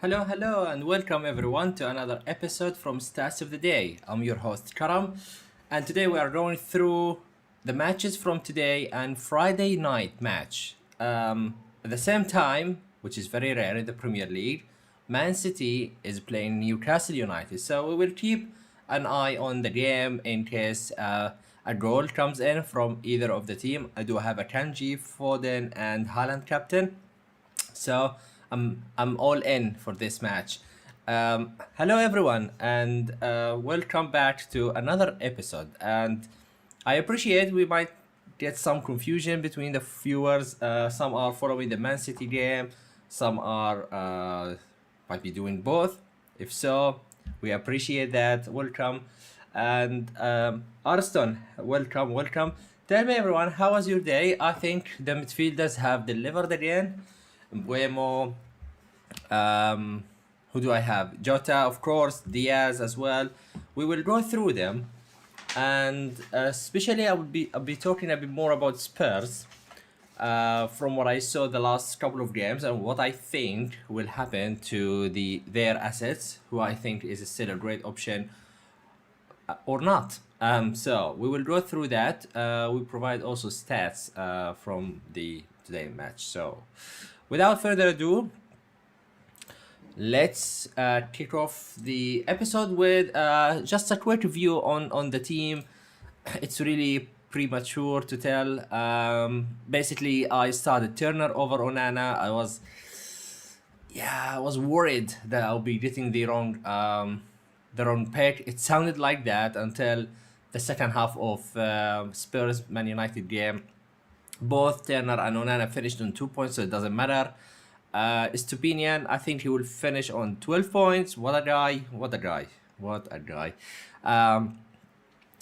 Hello, and welcome everyone to another episode from Stats of the Day. I'm your host Karam, and today we are going through the matches from today and Friday night match. At the same time, which is very rare in the Premier League, Man City is playing Newcastle United, so we will keep an eye on the game in case a goal comes in from either of the team. I do have a Kanji, Foden, and Haaland captain. So I'm all in for this match. Hello everyone, and welcome back to another episode. And I appreciate we might get some confusion between the viewers. Some are following the Man City game, some are might be doing both. If so, we appreciate that. Welcome, and Arston, welcome. Tell me everyone, how was your day? I think the midfielders have delivered again. Buemo, who do I have? Jota, of course, Diaz as well. We will go through them, and especially I'll be talking a bit more about Spurs, from what I saw the last couple of games and what I think will happen to their assets, who I think is still a great option or not. So we will go through that. We provide also stats from the today match. So without further ado, let's kick off the episode with just a quick review on the team. It's really premature to tell. Basically, I started Turner over Onana. I was worried that I'll be getting the wrong pick. It sounded like that until the second half of Spurs Man United game. Both Turner and Onana finished on 2 points, so it doesn't matter. Stupinian, I think he will finish on 12 points. What a guy.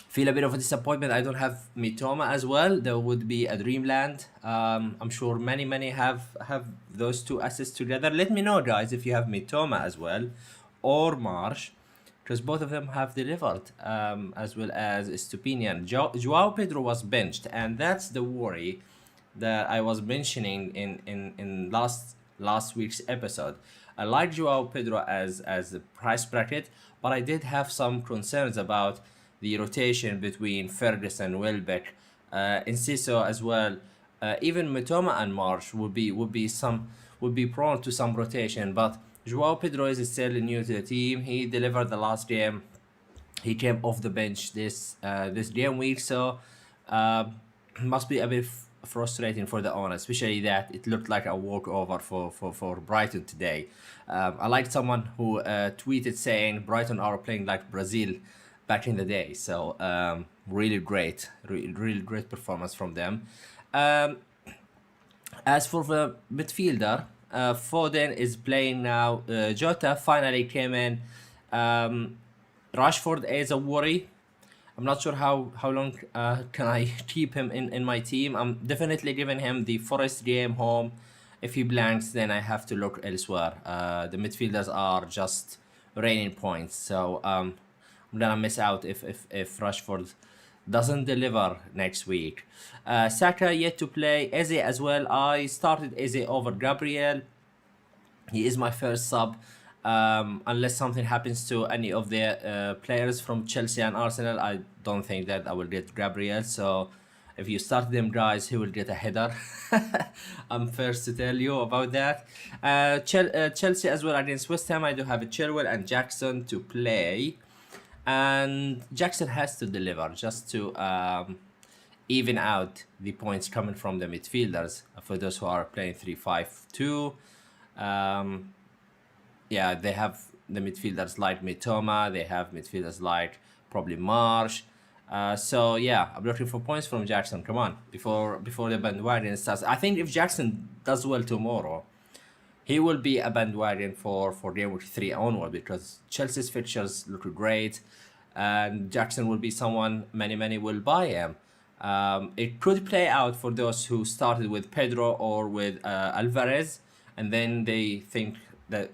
Feel a bit of a disappointment. I don't have Mitoma as well. There would be a dreamland. I'm sure many have those two assets together. Let me know, guys, if you have Mitoma as well or Marsh, because both of them have delivered, as well as Stupinian. Joao Pedro was benched, and that's the worry that I was mentioning in last week's episode. I like Joao Pedro as a price bracket, but I did have some concerns about the rotation between Ferguson and Welbeck, Enciso as well. Even Mitoma and Marsh would be prone to some rotation, but Joao Pedro is still new to the team. He delivered the last game. He came off the bench this game week, so must be a bit frustrating for the owner, especially that it looked like a walkover for Brighton today. I liked someone who tweeted saying Brighton are playing like Brazil back in the day. So really great performance from them. As for the midfielder, Foden is playing now. Jota finally came in. Rashford is a worry. I'm not sure how long can I keep him in my team. I'm definitely giving him the Forest game home. If he blanks, then I have to look elsewhere. The midfielders are just raining points, so I'm gonna miss out if Rashford doesn't deliver next week. Saka yet to play. Eze as well. I started Eze over Gabriel. He is my first sub. Unless something happens to any of the players from Chelsea and Arsenal, I don't think that I will get Gabriel. So if you start them, guys, he will get a header. I'm first to tell you about that. Chelsea as well against West Ham. I do have Chilwell and Jackson to play. And Jackson has to deliver just to even out the points coming from the midfielders. For those who are playing 3-5-2, yeah, they have the midfielders like Mitoma. They have midfielders like probably Marsh. So yeah, I'm looking for points from Jackson. Come on, before the bandwagon starts. I think if Jackson does well tomorrow, he will be a bandwagon for game week 3 onward, because Chelsea's fixtures look great, and Jackson will be someone many will buy him. It could play out for those who started with Pedro or with Alvarez, and then they think that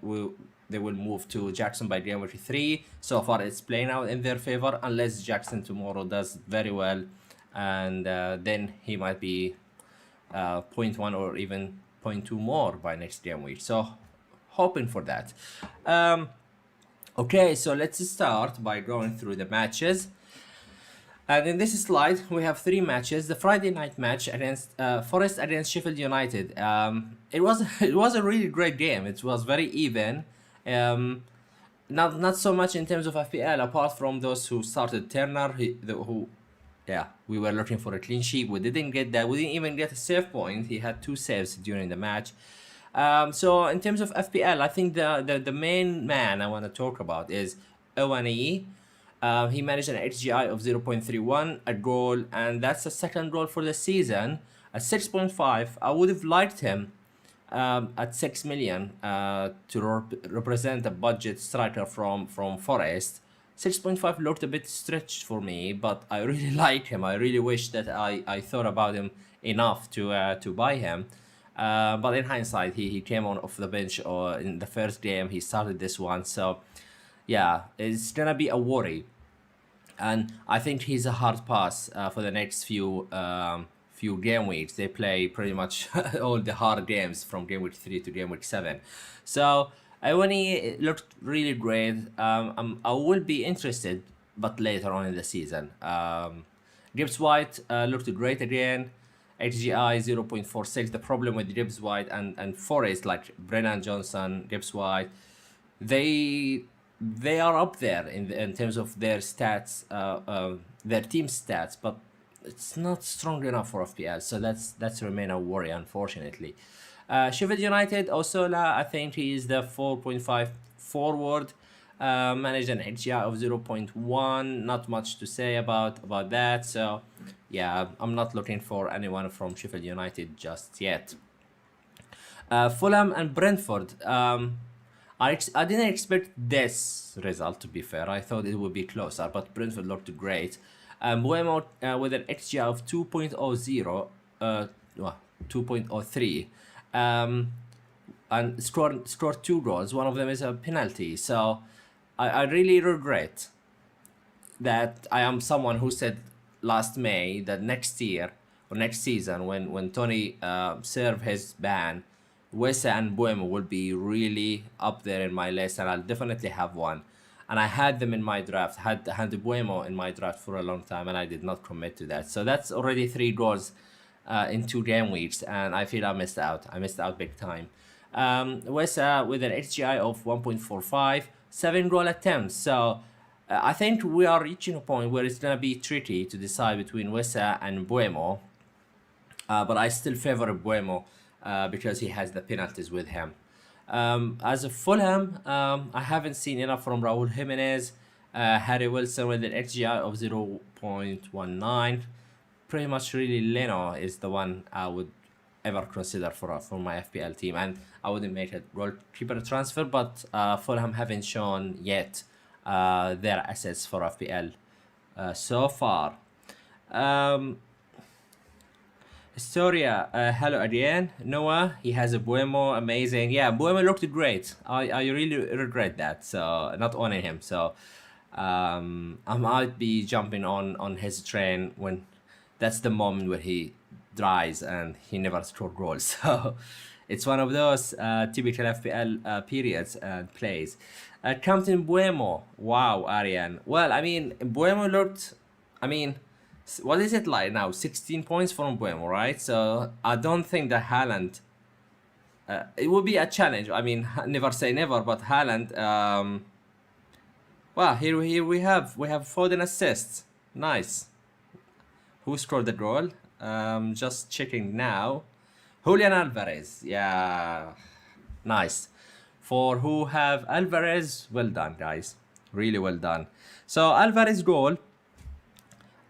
they will move to Jackson by game week 3. So far, it's playing out in their favor, unless Jackson tomorrow does very well, and then he might be 0.1 or even 0.2 more by next game week. So hoping for that. Okay, so let's start by going through the matches. And in this slide, we have 3 matches. The Friday night match against Forest against Sheffield United. It was it was a really great game. It was very even. Not so much in terms of FPL, apart from those who started Turner, we were looking for a clean sheet. We didn't get that. We didn't even get a save point. He had 2 saves during the match. So in terms of FPL, I think the main man I want to talk about is Owane. He managed an HGI of 0.31, a goal, and that's the second goal for the season. At 6.5, I would have liked him at 6 million to represent a budget striker from Forest. 6.5 looked a bit stretched for me, but I really like him. I really wish that I thought about him enough to buy him. But in hindsight, he came on off the bench in the first game. He started this one, so yeah, it's gonna be a worry. And I think he's a hard pass for the next few game weeks. They play pretty much all the hard games from game week 3 to game week 7. So Iwani looked really great. I will be interested, but later on in the season. Gibbs White looked great again. HGI 0.46. The problem with Gibbs White and Forest, like Brennan Johnson, Gibbs White, they are up there in terms of their stats, their team stats, but it's not strong enough for FPL. So that's remain a worry, unfortunately. Sheffield United, Osola, I think he is the 4.5 forward. Managed an HGI of 0.1. Not much to say about that. So yeah, I'm not looking for anyone from Sheffield United just yet. Fulham and Brentford. I didn't expect this result, to be fair. I thought it would be closer, but Brentford looked great. Buemo with an XG of 2.00, 2.03, and scored 2 goals. One of them is a penalty. So I really regret that I am someone who said last May that next year or next season, when Tony serve his ban, Wesa and Buemo will be really up there in my list, and I'll definitely have one. And I had them in my draft, had Buemo in my draft for a long time, and I did not commit to that. So that's already 3 goals in 2 game weeks, and I feel I missed out. I missed out big time. Wesa with an HGI of 1.45, 7 goal attempts. So I think we are reaching a point where it's going to be tricky to decide between Wesa and Buemo. But I still favor Buemo. Because he has the penalties with him. As a Fulham, I haven't seen enough from Raul Jimenez. Harry Wilson with an XGI of 0.19. Pretty much really Leno is the one I would ever consider for my FPL team. And I wouldn't make a goalkeeper transfer, but Fulham haven't shown yet their assets for FPL so far. Historia, hello again. Noah, he has a Buemo, amazing. Yeah, Buemo looked great. I really regret that, so not owning him. So I might be jumping on his train when that's the moment where he dries and he never scored goals. So it's one of those typical FPL periods and plays. Captain Buemo, wow, Arian. Well, I mean, Buemo looked, what is it like now? 16 points from Buemo, right? So I don't think that Haaland, it would be a challenge. I mean, never say never, but Haaland, well, here we have Foden assists. Nice. Who scored the goal? Just checking now. Julian Alvarez. Yeah, nice. For who have Alvarez, well done, guys. Really well done. So Alvarez goal.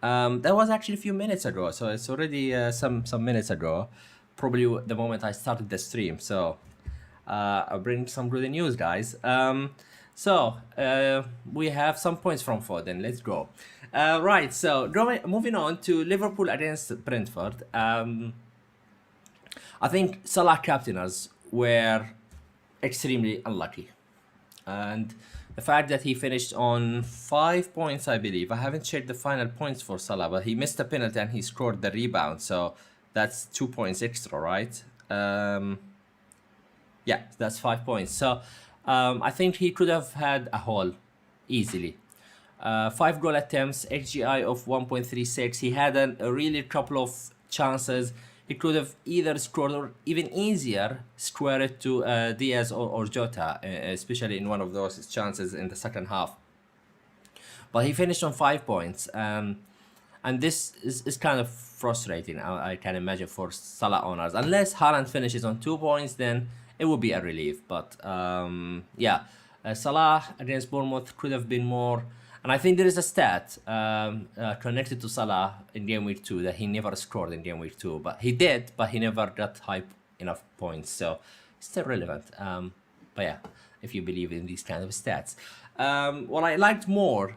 That was actually a few minutes ago, so it's already some minutes ago, probably the moment I started the stream. So I'll bring some good news, guys. So we have some points from Foden. Let's go. Right, so moving on to Liverpool against Brentford. I think Salah captainers were extremely unlucky, and the fact that he finished on 5 points, I believe. I haven't checked the final points for Salah, but he missed a penalty and he scored the rebound. So that's 2 points extra, right? Yeah, that's 5 points. So I think he could have had a haul easily. 5 goal attempts, XGI of 1.36. He had a really couple of chances. He could have either scored or even easier square it to Diaz or Jota, especially in one of those chances in the second half. But he finished on 5 points. And this is kind of frustrating, I can imagine, for Salah owners. Unless Haaland finishes on 2 points, then it would be a relief. But yeah, Salah against Bournemouth could have been more. And I think there is a stat connected to Salah in Game Week 2 that he never scored in Game Week 2. But he did, but he never got high enough points. So it's still relevant. But yeah, if you believe in these kind of stats. What I liked more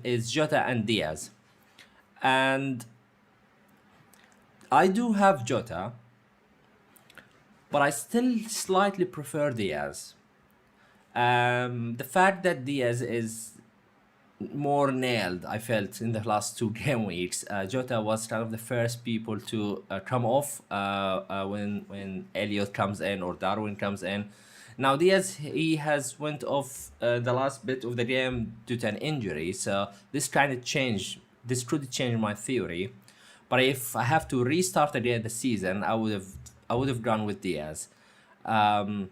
is Jota and Diaz. And I do have Jota, but I still slightly prefer Diaz. The fact that Diaz is more nailed, I felt, in the last two game weeks. Jota was kind of the first people to come off when Elliot comes in or Darwin comes in. Now Diaz, he has went off the last bit of the game due to an injury, so this kind of changed. This could change my theory, but if I have to restart again the season, I would have gone with Diaz. Jota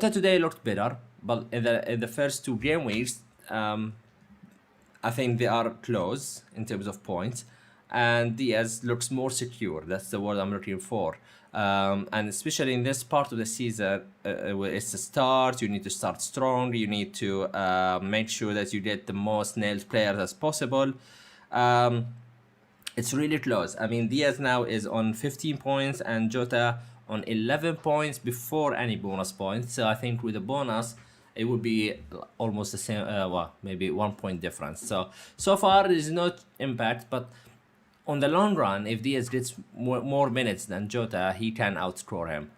today looked better, but in the first two game weeks, I think they are close in terms of points, and Diaz looks more secure. That's the word I'm looking for. And especially in this part of the season, it's a start. You need to start strong. You need to make sure that you get the most nailed players as possible. It's really close. I mean, Diaz now is on 15 points and Jota on 11 points before any bonus points. So I think with a bonus, it would be almost the same. Well, maybe 1 point difference. So far, there is no impact, but on the long run, if Diaz gets more minutes than Jota, he can outscore him.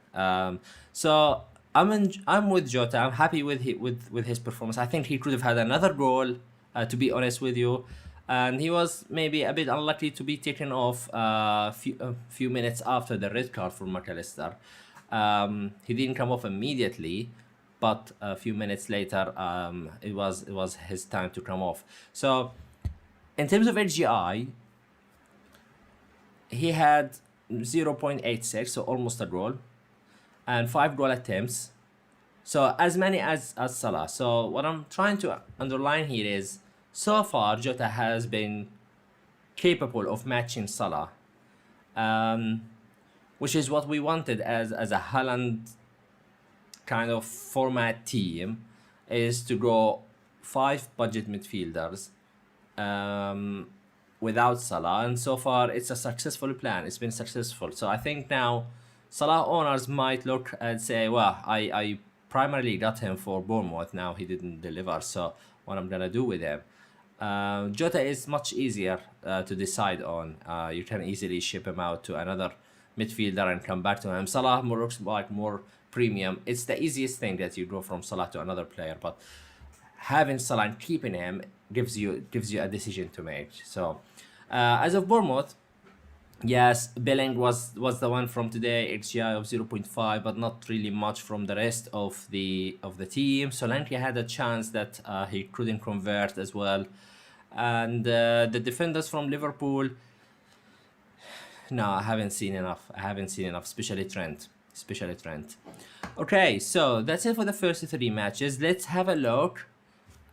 So I'm with Jota. I'm happy with his performance. I think he could have had another goal, to be honest with you, and he was maybe a bit unlucky to be taken off a few minutes after the red card for McAllister. He didn't come off immediately, but a few minutes later, it was his time to come off. So in terms of HGI, he had 0.86, so almost a goal, and 5 goal attempts, so as many as Salah. So what I'm trying to underline here is, so far Jota has been capable of matching Salah, which is what we wanted as a Haaland kind of format team, is to go 5 budget midfielders without Salah, and so far it's a successful plan. It's been successful. So I think now Salah owners might look and say, well, I primarily got him for Bournemouth, now he didn't deliver, so what I'm gonna do with him. Jota is much easier to decide on. You can easily ship him out to another midfielder and come back to him. Salah looks like more premium. It's the easiest thing that you go from Salah to another player, but having Salah and keeping him gives you a decision to make. So as of Bournemouth, yes, Belling was the one from today, XGI of 0.5, but not really much from the rest of the team. Solanke had a chance that he couldn't convert as well, and the defenders from Liverpool, no, I haven't seen enough, especially Trent. Okay, so that's it for the first 3 matches. Let's have a look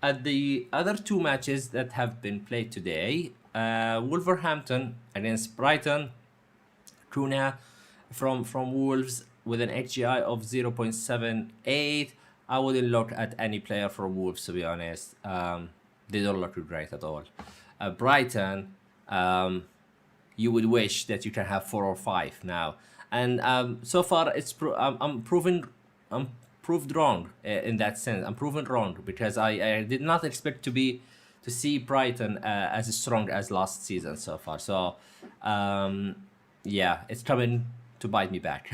at the other 2 matches that have been played today. Wolverhampton against Brighton. Kuna from Wolves with an XGI of 0.78. I wouldn't look at any player from Wolves, to be honest. They don't look great at all. Brighton, you would wish that you can have 4 or 5 now. And so far, I'm proved wrong in that sense. I'm proven wrong because I did not expect to see Brighton as strong as last season so far. So yeah, it's coming to bite me back.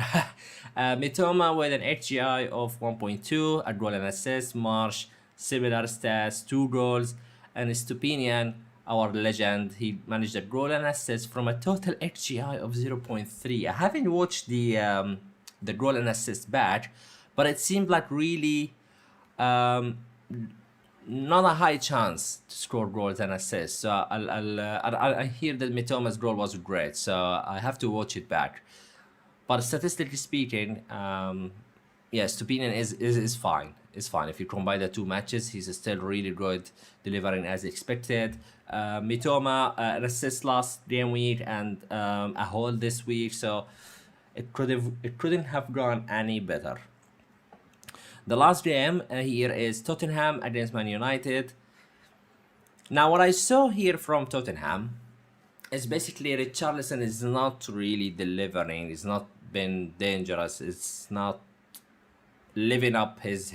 Mitoma with an XGI of 1.2, a goal and assist. Marsh, similar stats, 2 goals. And Stupinian, our legend, he managed a goal and assist from a total XGI of 0.3. I haven't watched the the goal and assist back, but it seemed like really um, not a high chance to score goals and assists. So I hear that Mitoma's goal was great, so I have to watch it back. But statistically speaking, yes, Tupinian is fine. It's fine. If you combine the two matches, he's still really good, delivering as expected. Mitoma, an assist last game week and a haul this week, so it couldn't have gone any better. The last game here is Tottenham against Man United. Now, what I saw here from Tottenham is basically Richarlison is not really delivering. It's not been dangerous. It's not living up his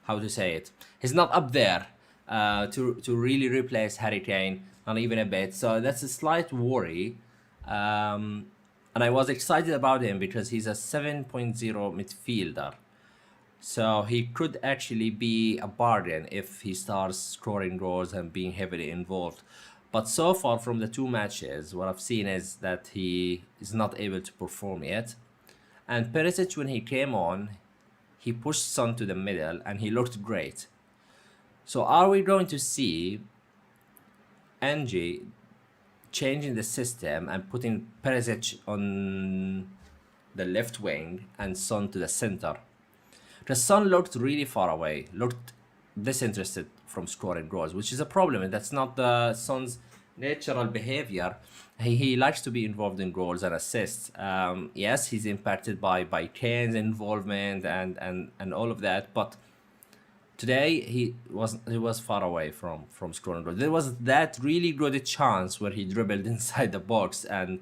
how to say it. He's not up there to really replace Harry Kane, not even a bit. So that's a slight worry. And I was excited about him because he's a 7.0 midfielder. So he could actually be a bargain if he starts scoring goals and being heavily involved. But so far from the two matches, what I've seen is that he is not able to perform yet. And Perisic, when he came on, he pushed Son to the middle and he looked great. So are we going to see Angie changing the system and putting Perisic on the left wing and Son to the center? The Son looked really far away, looked disinterested from scoring goals, which is a problem, and that's not the Son's natural behavior. He likes to be involved in goals and assists. Yes, he's impacted by Kane's involvement and all of that, but today he was far away from scoring goals. There was that really good chance where he dribbled inside the box and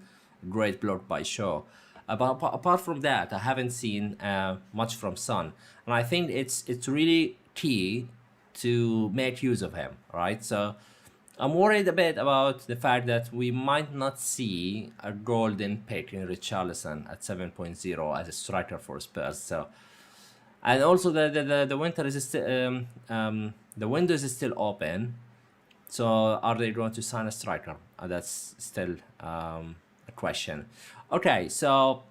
great block by Shaw. But apart from that, I haven't seen much from Son, and I think it's really key to make use of him, right? So I'm worried a bit about the fact that we might not see a golden pick in Richarlison at 7.0 as a striker for Spurs. So, and also the winter is still the window is still open. So are they going to sign a striker? That's still a question. Okay, so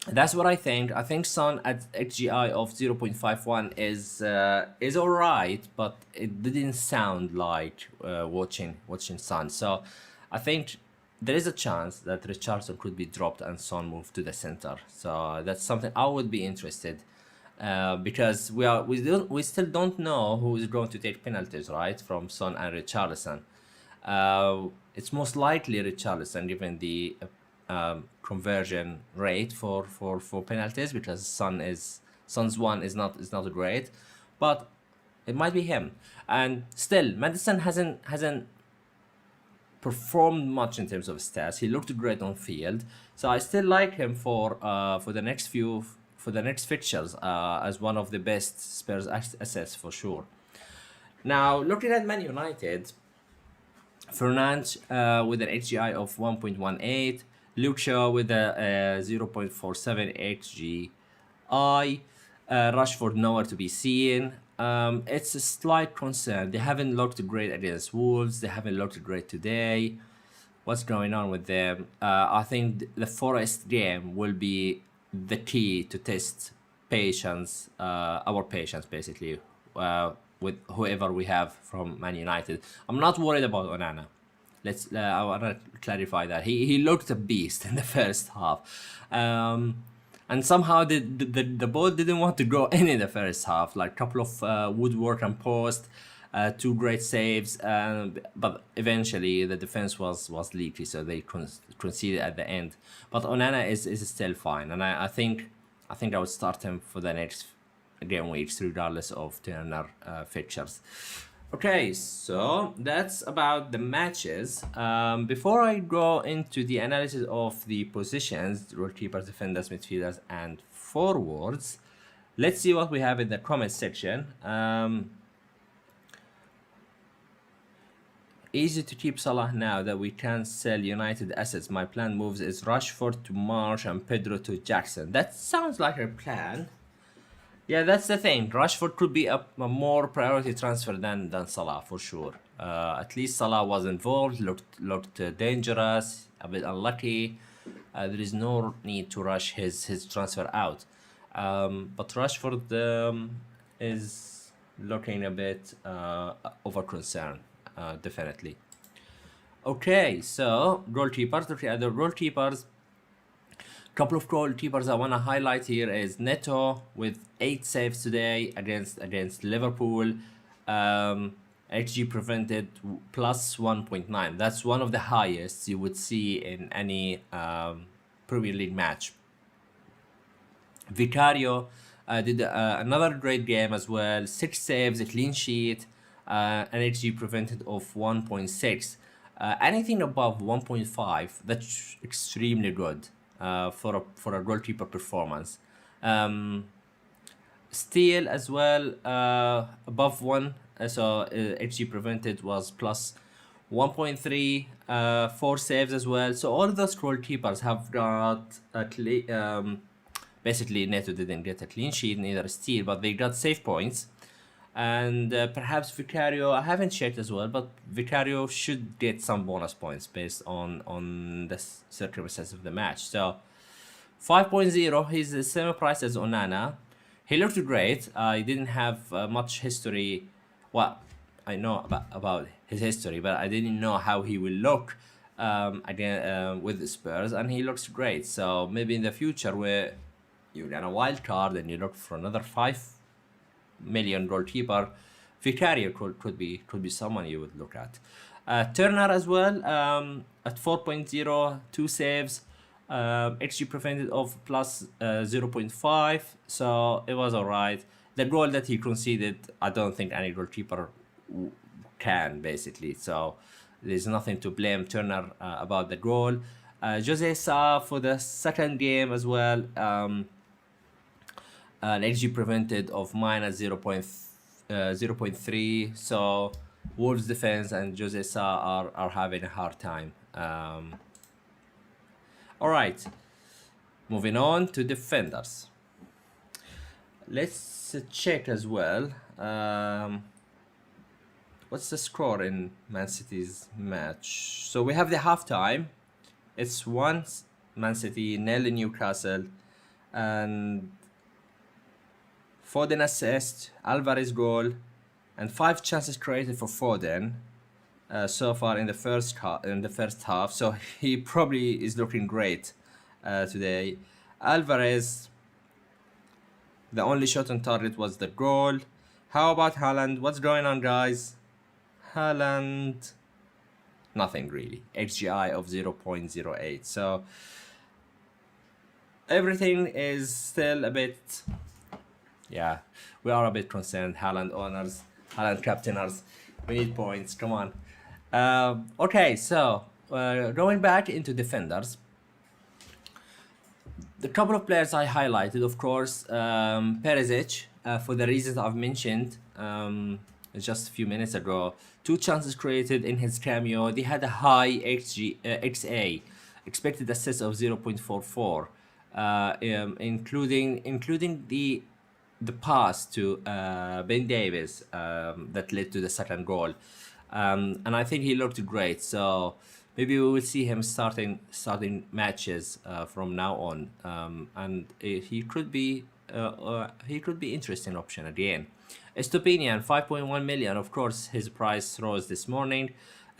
that's what I think. I think Son at XGI of 0.51 is alright, but it didn't sound like watching Son. So I think there is a chance that Richarlison could be dropped and Son moved to the center. So that's something I would be interested because we still don't know who is going to take penalties, right, from Son and Richarlison. It's most likely Richarlison given the conversion rate for penalties, because Son's one is not great, but it might be him. And still, Maddison hasn't performed much in terms of stats. He looked great on field, so I still like him for the next fixtures as one of the best Spurs assets for sure. Now looking at Man United, Fernandes with an HGI of 1.18. Luke Shaw with a 0.47 HGI. Rashford nowhere to be seen. It's a slight concern. They haven't looked great against Wolves. They haven't looked great today. What's going on with them? I think the Forest game will be the key to test patience, our patience basically, with whoever we have from Man United. I'm not worried about Onana. I want to clarify that he looked a beast in the first half, and somehow the ball didn't want to go in the first half. Like a couple of woodwork and post, 2 great saves, but eventually the defense was leaky, so they conceded at the end. But Onana is still fine, and I think I would start him for the next game weeks regardless of Turner fixtures. Okay, so that's about the matches. Before I go into the analysis of the positions, goalkeepers, defenders, midfielders, and forwards, let's see what we have in the comment section. Easy to keep Salah now that we can't sell United assets. My plan moves is Rashford to Marsh and Pedro to Jackson. That sounds like a plan. Yeah, that's the thing. Rashford could be a more priority transfer than Salah for sure. At least Salah was involved, looked dangerous, a bit unlucky. There is no need to rush his transfer out. But Rashford is looking a bit over concern, definitely. Okay, so goalkeepers, the other goalkeepers. Couple of goalkeepers I want to highlight here is Neto with 8 saves today against Liverpool. XG prevented plus 1.9. That's one of the highest you would see in any Premier League match. Vicario did another great game as well. 6 saves, a clean sheet, an XG prevented of 1.6. Anything above 1.5, that's extremely good for a goalkeeper performance. Steal as well, above 1. So XG prevented was plus 1.3, 4 saves as well. So all of those goalkeepers have got basically Neto didn't get a clean sheet, neither a steal, but they got save points. And perhaps Vicario, I haven't checked as well, but Vicario should get some bonus points based on the circumstances of the match. So 5.0, he's the same price as Onana. He looked great. He didn't have much history. Well, I know about his history, but I didn't know how he will look again with the Spurs, and he looks great. So maybe in the future, where you get a wild card and you look for another 5 million goalkeeper, Vicario could be someone you would look at. Turner as well, at 4.0, 2 saves, XG prevented of plus 0.5, so it was alright. The goal that he conceded, I don't think any goalkeeper can, basically, so there's nothing to blame Turner about the goal. Jose Sa for the second game as well, an XG prevented of minus 0.3, so Wolves defense and Jose Sa are having a hard time. Alright, moving on to defenders. Let's check as well. What's the score in Man City's match? So we have the halftime. It's 1 Man City, 0 Newcastle, and Foden assist, Alvarez goal, and 5 chances created for Foden so far in the first half. So he probably is looking great today. Alvarez, the only shot on target was the goal. How about Haaland? What's going on, guys? Haaland, nothing really. XGI of 0.08. So everything is still a bit, yeah, we are a bit concerned. Haaland owners, Haaland captainers, we need points. Come on. Okay, so going back into defenders, the couple of players I highlighted, of course, Perisic, for the reasons I've mentioned just a few minutes ago. 2 chances created in his cameo. They had a high XA, expected assist of 0.44, including the pass to Ben Davies that led to the second goal. And I think he looked great. So maybe we will see him starting matches from now on, and he could be interesting option again. Estopinian, 5.1 million. Of course, his price rose this morning.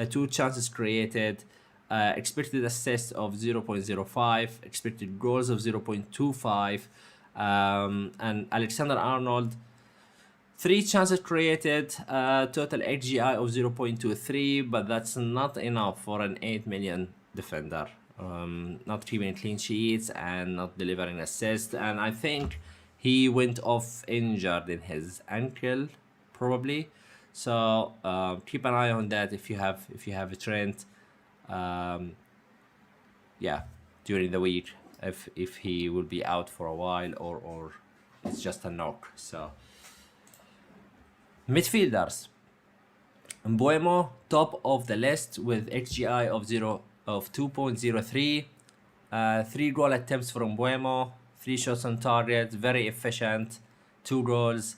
2 chances created, expected assist of 0.05, expected goals of 0.25, and Alexander Arnold, 3 chances created, total XGI of 0.23, but that's not enough for an 8 million defender. Not keeping clean sheets and not delivering assists, and I think he went off injured in his ankle, probably. So keep an eye on that if you have a Trent. Yeah, during the week, if he will be out for a while or it's just a knock. So midfielders, Mbuemo top of the list with XGI of 2.03, 3 goal attempts from Mbuemo, 3 shots on target, very efficient, 2 goals.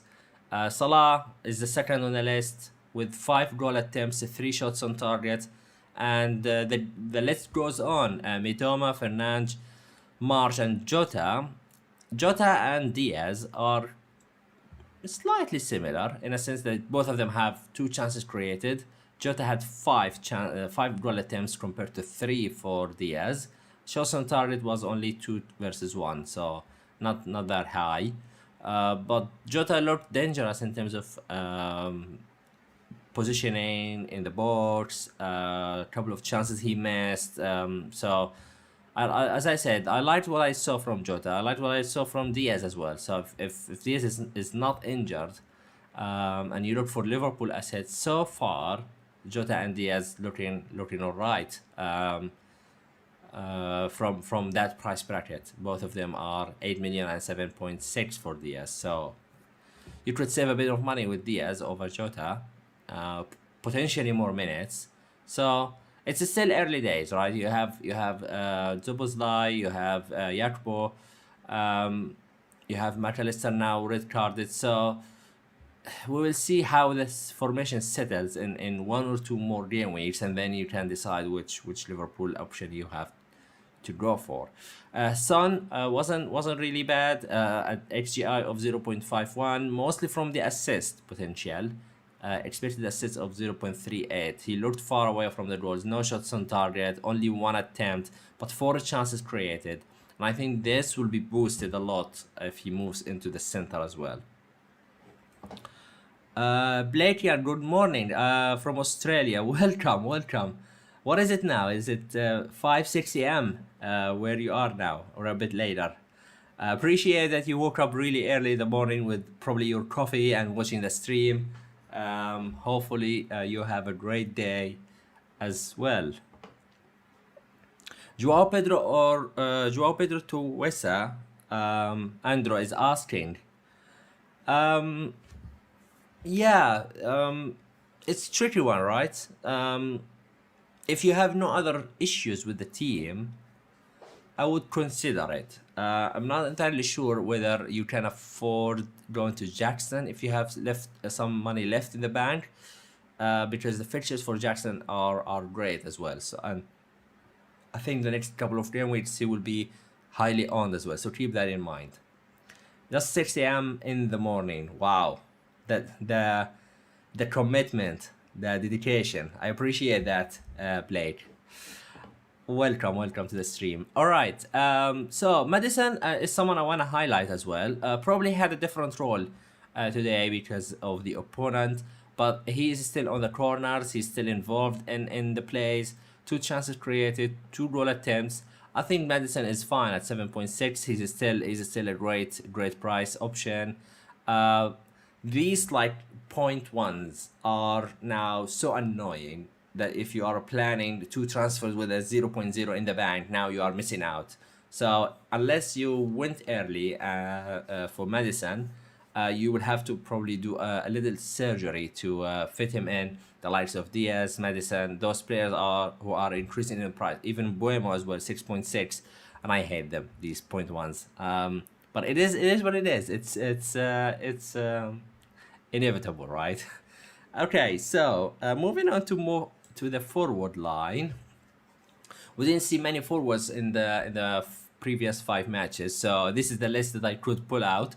Salah is the second on the list, with 5 goal attempts, 3 shots on target, and the list goes on. Mitoma, Fernandes, March, and Jota. Jota and Diaz are slightly similar in a sense that both of them have 2 chances created. Jota had 5 goal attempts compared to 3 for Diaz. Shots on target was only 2 versus 1, so not that high. But Jota looked dangerous in terms of positioning in the box. A couple of chances he missed. So as I said, I liked what I saw from Jota. I liked what I saw from Diaz as well. So if Diaz is not injured, and you look for Liverpool assets so far, Jota and Diaz looking all right. From that price bracket, both of them are 8 million and 7.6 for Diaz. So you could save a bit of money with Diaz over Jota, potentially more minutes. So it's still early days, right? You have Zubozlai, you have Yakpo, you have McAllister now red carded. So we will see how this formation settles in 1 or 2 more game weeks, and then you can decide which Liverpool option you have to go for. Son wasn't really bad at XGI of 0.51, mostly from the assist potential. Expected assists of 0.38. He looked far away from the goals. No shots on target, only 1 attempt, but 4 chances created. And I think this will be boosted a lot if he moves into the center as well. Blake here, good morning from Australia. Welcome. What is it now? Is it 5-6 a.m. Where you are now, or a bit later? Appreciate that you woke up really early in the morning with probably your coffee and watching the stream. Hopefully you have a great day as well. Joao Pedro to Wesa, Andrew is asking. It's a tricky one, right? If you have no other issues with the team, I would consider it. I'm not entirely sure whether you can afford going to Jackson if you have some money left in the bank, because the fixtures for Jackson are great as well. So, and I think the next couple of game weeks he will be highly owned as well. So keep that in mind. Just 6 a.m. in the morning. Wow, the commitment, the dedication. I appreciate that, Blake. Welcome to the stream. All right. So Madison is someone I want to highlight as well. Probably had a different role today because of the opponent, but he is still on the corners. He's still involved in the plays. 2 chances created, 2 goal attempts. I think Madison is fine at 7.6. He's still a great price option. These like 0.1s are now so annoying that if you are planning 2 transfers with a 0.0 in the bank, now you are missing out. So unless you went early for Madison, you will have to probably do a little surgery to fit him in. The likes of Diaz, Madison, those players who are increasing in price. Even Buemo as well, 6.6, and I hate them, these 0.1s. But it is what it is. It's inevitable, right? Okay, so moving on to the forward line. We didn't see many forwards in the previous 5 matches, so this is the list that I could pull out.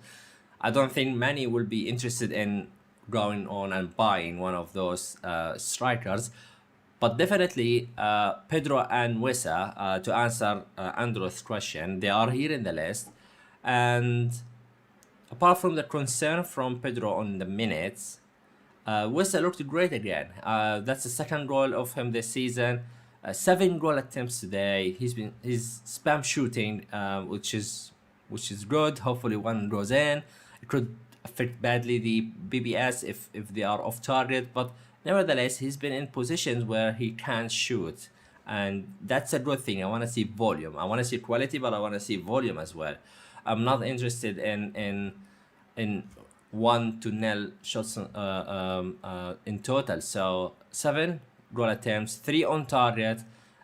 I don't think many will be interested in going on and buying one of those strikers, but definitely Pedro and Wesa, to answer Andrew's question, they are here in the list. And apart from the concern from Pedro on the minutes, Wesa looked great again. That's the 2nd goal of him this season. 7 goal attempts today. He's spam shooting, which is good. Hopefully 1 goes in. It could affect badly the BBS if they are off target, but nevertheless he's been in positions where he can shoot, and that's a good thing. I want to see volume. I want to see quality, but I want to see volume as well. I'm not interested in 1-0 shots in total. So 7 goal attempts, 3 on target,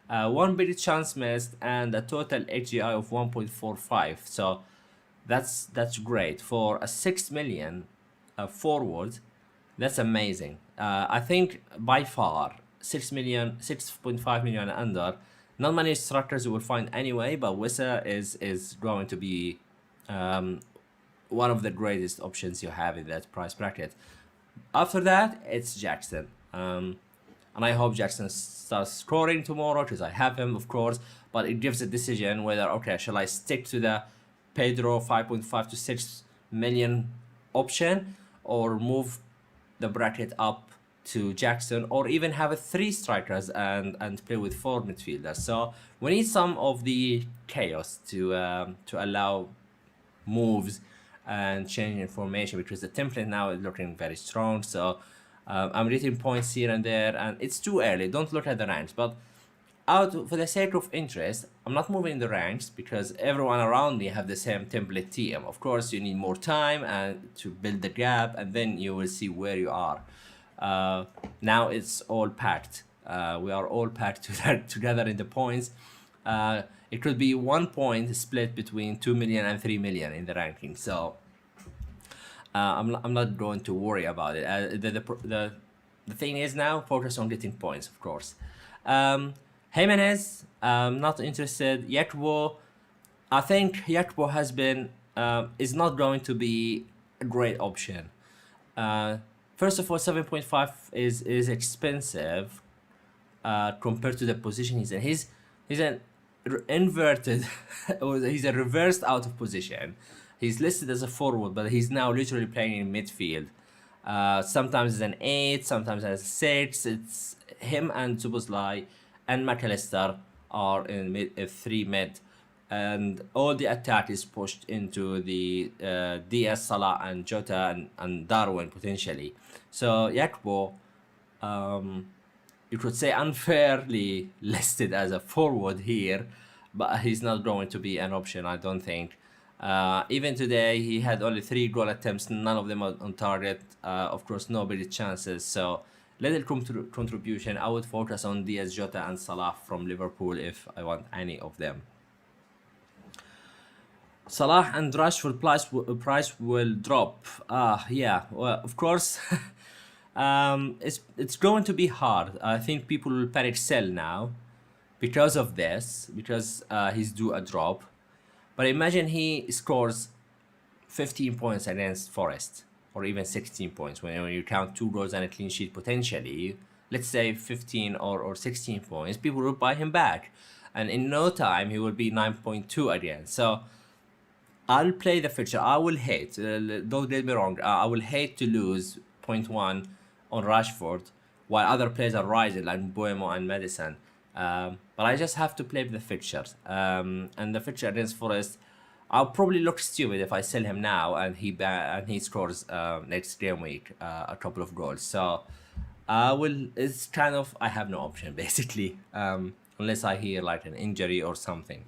1 big chance missed, and a total XGI of 1.45. So that's great for a 6 million forward. That's amazing. I think by far 6 million, 6.5 million and under. Not many structures you will find anyway, but Wissa is going to be one of the greatest options you have in that price bracket. After that, it's Jackson. And I hope Jackson starts scoring tomorrow because I have him, of course. But it gives a decision whether, okay, shall I stick to the Pedro 5.5 to 6 million option or move the bracket up to Jackson, or even have a 3 strikers and play with 4 midfielders. So we need some of the chaos to allow moves and change information, because the template now is looking very strong. So I'm getting points here and there, and it's too early. Don't look at the ranks, but for the sake of interest, I'm not moving the ranks because everyone around me have the same template team. Of course, you need more time and to build the gap, and then you will see where you are. Now it's all packed. We are all packed together in the points. It could be 1 point split between 2 million and 3 million in the ranking. So I'm not going to worry about it. The thing is now focus on getting points, of course. Jimenez, not interested. Yekbo, I think Yekbo has been is not going to be a great option. First of all, 7.5 is expensive compared to the position he's in. He's an inverted, or he's a reversed out of position. He's listed as a forward, but he's now literally playing in midfield. Sometimes as an 8, sometimes as a 6. It's him and Szoboszlai and McAllister are in 3 mid. And all the attack is pushed into the Diaz, Salah, and Jota, and Darwin potentially. So Yekbo, you could say unfairly listed as a forward here, but he's not going to be an option, I don't think. Even today, he had only 3 goal attempts, none of them on target. Of course, no big chances. So little contribution. I would focus on Diaz, Jota, and Salah from Liverpool if I want any of them. Salah and Rashford price will drop. Yeah, well, of course. It's going to be hard. I think people will panic sell now because of this, because he's due a drop. But imagine he scores 15 points against Forest, or even 16 points when you count 2 goals and a clean sheet potentially. Let's say 15 or 16 points, people will buy him back, and in no time he will be 9.2 again. So I'll play the fixture. I will hate, don't get me wrong, I will hate to lose 0.1 on Rashford while other players are rising like Buemo and Madison. But I just have to play the fixtures. And the fixture against Forest, I'll probably look stupid if I sell him now and he scores next game week a couple of goals. So it's kind of, I have no option basically, unless I hear like an injury or something.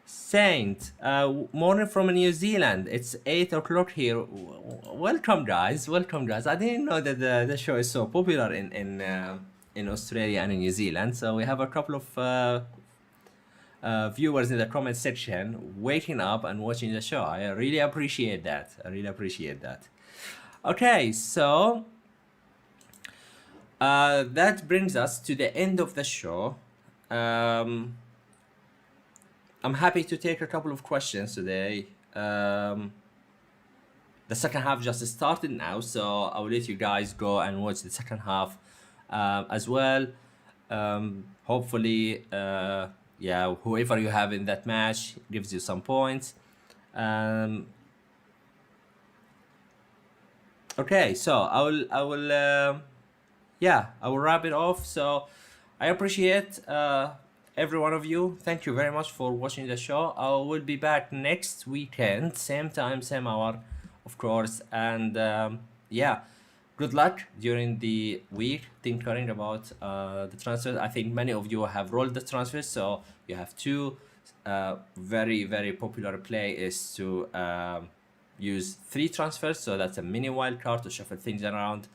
Saint, morning from New Zealand. It's 8 o'clock here. Welcome guys. I didn't know that the show is so popular in Australia and in New Zealand. So we have a couple of viewers in the comment section waking up and watching the show. I really appreciate that. Okay, so that brings us to the end of the show. I'm happy to take a couple of questions today. The second half just started now, so I will let you guys go and watch the second half as well. Hopefully, yeah, whoever you have in that match gives you some points. Okay, so I will wrap it off. So I appreciate every one of you. Thank you very much for watching the show. I will be back next weekend, same time, same hour, of course. And yeah, good luck during the week tinkering about the transfers. I think many of you have rolled the transfers, so you have 2 very, very popular play is to use 3 transfers. So that's a mini wildcard to shuffle things around.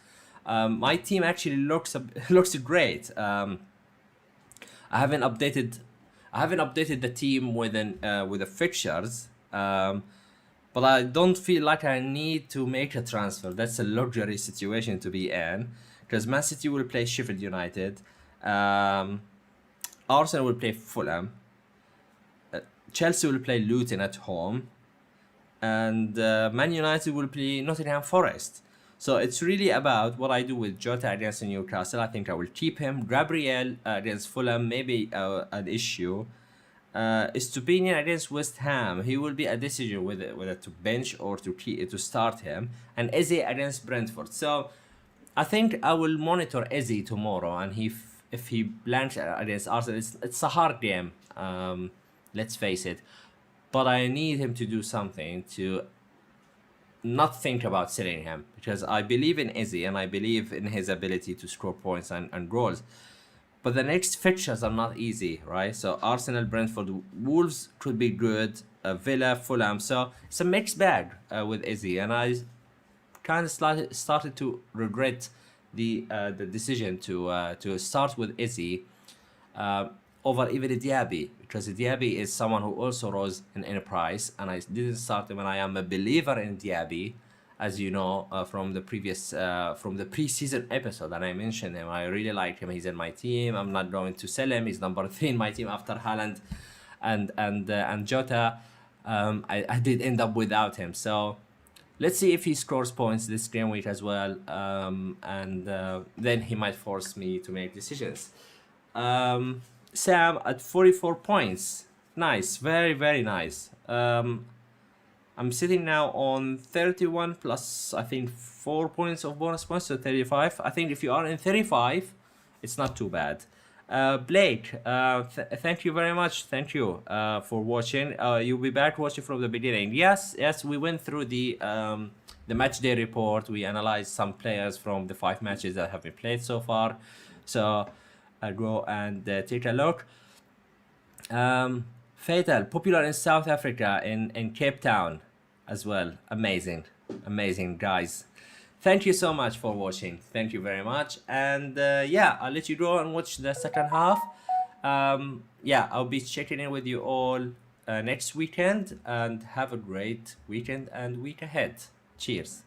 My team actually looks great. I haven't updated the team with the fixtures, but but I don't feel like I need to make a transfer. That's a luxury situation to be in, because Man City will play Sheffield United, Arsenal will play Fulham, Chelsea will play Luton at home, and Man United will play Nottingham Forest. So it's really about what I do with Jota against Newcastle. I think I will keep him. Gabriel against Fulham, maybe an issue. Estupinian against West Ham, he will be a decision whether to bench or to start him. And Eze against Brentford. So I think I will monitor Eze tomorrow, and if he blanks against Arsenal, it's a hard game. Let's face it, but I need him to do something to not think about selling him, because I believe in Eze and I believe in his ability to score points and goals. But the next fixtures are not easy, right? So Arsenal, Brentford, Wolves could be good, Villa, Fulham. So it's a mixed bag with Eze, and I kind of started to regret the decision to start with Eze over even Diaby, because Diaby is someone who also rose in price, and I didn't start him, and I am a believer in Diaby, as you know, from the preseason episode that I mentioned him. I really like him. He's in my team. I'm not going to sell him. He's number 3 in my team after Haaland and Jota. I did end up without him. So let's see if he scores points this game week as well, and then he might force me to make decisions. Sam at 44 points. Nice, very, very nice. I'm sitting now on 31 plus, I think, 4 points of bonus points, so 35. I think if you are in 35, it's not too bad. Blake, thank you very much. Thank you for watching. You'll be back watching from the beginning. Yes, we went through the match day report. We analyzed some players from the 5 matches that have been played so far. So I'll go and take a look. Fatal, popular in South Africa, in Cape Town as well. Amazing guys. Thank you so much for watching. Thank you very much. And yeah, I'll let you go and watch the second half. Yeah, I'll be checking in with you all next weekend, and have a great weekend and week ahead. Cheers.